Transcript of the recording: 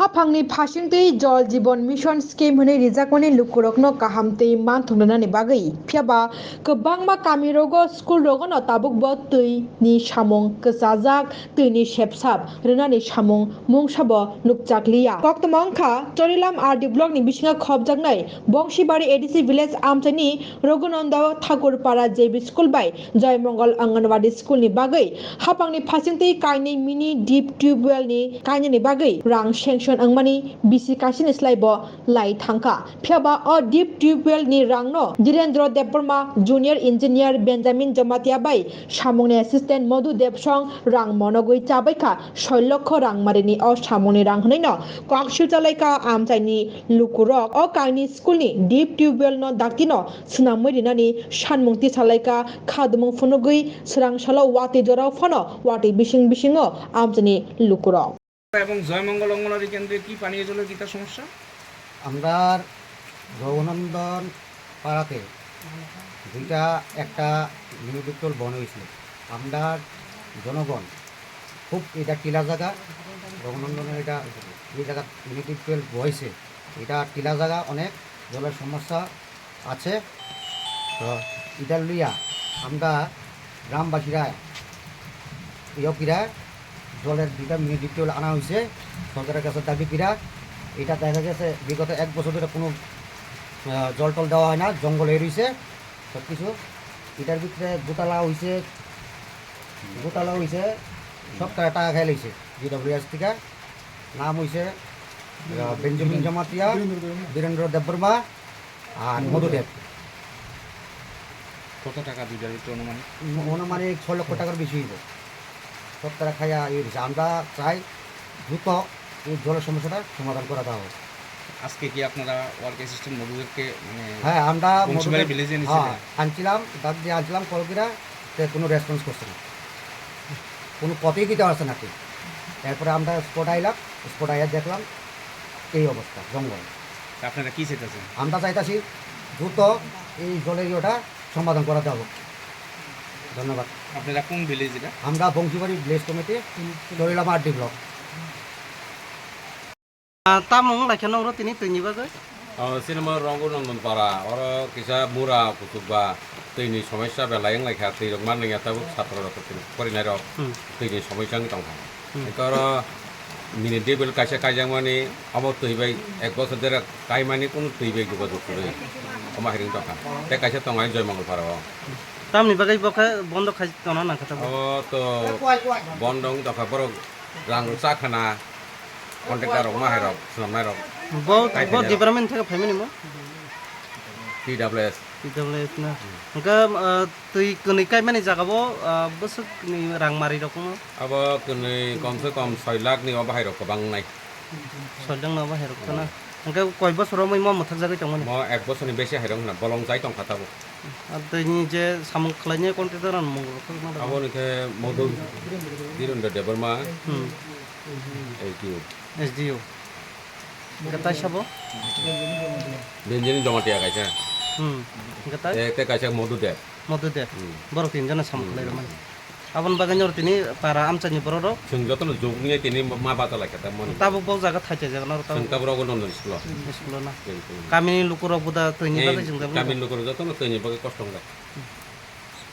हाफांनि फासिंतै जल जीवन mission scheme होने रिजाकमनि लुकुरकनो काहामतै मानथुमनानै बागै फियाबा गोबांमा कामि रोगो स्कुल रोगनो ताबुकबो तैनि सामुं गोजाजाक तैनि सेबसाब रोनानि सामुं मुंसाबो नुकजाकलिया कक्तमंखा चरिलाम आरडी ब्लकनि बिसिङा खबजाकनाय बंशीबारी एडीसी विलेज आमचाइनि रघुनंद ठाकुरपाड़ा जेबी स्कुल बाय जयमंगल आंगनवाड़ी स्कुलनि बागै हाफांनि फासिंतै काइनै मिनि डीप ट्यूबवेलनि काइनैनि बागै रां सेंसन अंमानि बिसि कासिनि स्लाइबो लाई थांखा फियाबा अ डीप ट्यूबवेलनि रांनो Dhirendra Debbarma junior engineer Benjamin Jamatia बाय सामुंनि एसिस्टेंट मधु देबसं रां मनगुई चाबायखा 6 लक्ष रां मारिनि अ सामुंनि रां होनैनो कक्सुजालायका आमचाइनि लुकुरक अ काइनि स्कुलनि डीप ट्यूबवेल नो दाक्तिनो सुनामैरिनानि सानमुंति सालायका खादुमुं फुनुगुई सोरांसालो वाति जराव फनो वाति बिसिं बिसिङो आमचाइनि लुकुरक এবং জয়মঙ্গল অঙ্গনওয়াড়ি কেন্দ্রে কি পানীয় জলের কি তার সমস্যা? আমরা রঘুনন্দন পাড়াতে দুইটা একটা মিউজিক্যাল বন হয়েছিল। আমরা জনগণ খুব এটা টিলা জায়গা, রঘুনন্দনের এটা এই জায়গা মিউজিক্যাল বয়েছে, এটা টিলা জায়গা, অনেক জলের সমস্যা আছে। তো এটা লইয়া আমরা গ্রামবাসীরা ইয়কিরা জলের দুইটা মিউজিক্যাল আনা হয়েছে সরকারের কাছে দাবি কিরা। এটা দেখা গেছে বিগত 1 বছর ধরে কোনো জল টল দেওয়া হয় না, জঙ্গল হয়ে রয়েছে সব কিছু। এটার ভিতরে গোটালা হয়েছে সব টাকা খেয়ে লইছে GWS থেকে। নাম হয়েছে বেঞ্জামিন জমাতিয়া, বীরেন্দ্র দেববর্মা আর মধুদেব। কত টাকা দিবেন একটু অনুমান? অনুমানিক 6 লক্ষ টাকার বেশি হইব। সব টাকা খাইয়া ইয়ে দিচ্ছে। আমরা চাই দ্রুত এই জলের সমস্যাটা সমাধান করা দেওয়া হোক। আজকে কি আপনারা ওয়ার্ক অ্যাসিস্ট্যান্ট মধুদেবকে হ্যাঁ আমরা ভিলেজে নিয়েছিলেন? আনছিলাম, ডাক দিয়ে আনছিলাম কলকিরা, কোনো রেসপন্স করছে না, কোনো পথেই দিতে পারছে না কি। এরপরে আমরা স্পট আইলাম, স্পট আইয়া দেখলাম এই অবস্থা জঙ্গল। আপনারা কি চাইতেছেন? আমরা চাইতাছি দ্রুত এই জলের ইয়েটা সমাধান করা দেওয়া হোক। ধন্যবাদ। আপনারা কোন ভিলেজ এটা? আমরা Banshibari village committee, Charilam RD block. tamung lakian orang ini tini bagai. সিনেমা রঙ্গনন্দন পাড়া ওর কিসা মুরা কুতুবা তৈনি সমস্যা বেলায়ং লাইখা তৈ রক মান লাইয়া তাবো ছাত্র রক ফরিনাই রক তৈনি সমস্যা দং একর মিনি টেবিল কাইসা কাইজাং মানে আবার তৈবাই 1 বছর ধরে কাই মানে কোনো তৈবাই যোগাযোগ করে আমা হেরিং দকা তে কাইসা তঙ্গাই জয়মঙ্গল পাড়া Tamni bagai bagai bondo khai tono na kata. ও তো বন্ধং দকা বড় রাং চাখানা কন্ট্রাক্টর রক মাহের রক সুনামনাই রক Bawa departemen tega family mo. TWS TWS na. Engka tui kuni kai mani jaga bo besok ni rang mari rok mo. আবার কোনে কমসে কম 6 লাখ নি বাহাই রক বাং নাই Soldang na ba herok kana. Engka koi bos ro moi mo mathak jaga tong mo. ম 1 বছরনি বেশি হাইরং না বলং যাই তং খাতাবো Tui ni je samung khlanya kontraktoran mo. আবনকে মধু ধীরেন্দ্র দেববর্মা এই কি SDO. Kata siapa? Benjamin Jamatia কাইছে Kata একটা কাইছে মধুদেব modu deh. Baru tin jana samung khlai man. Abon bagan nyor tini para amcani bororo. जों যতন যোগনি তিনি মা বাতা লাগাতা মন Tabuk bau jaga thaja jaga nor जों tabu. তাবর নন্দন school Sekolah na. Kami lukuro buda tui ni bagai jeng কামিন লোকের যতন তৈনি বগে কষ্ট হয়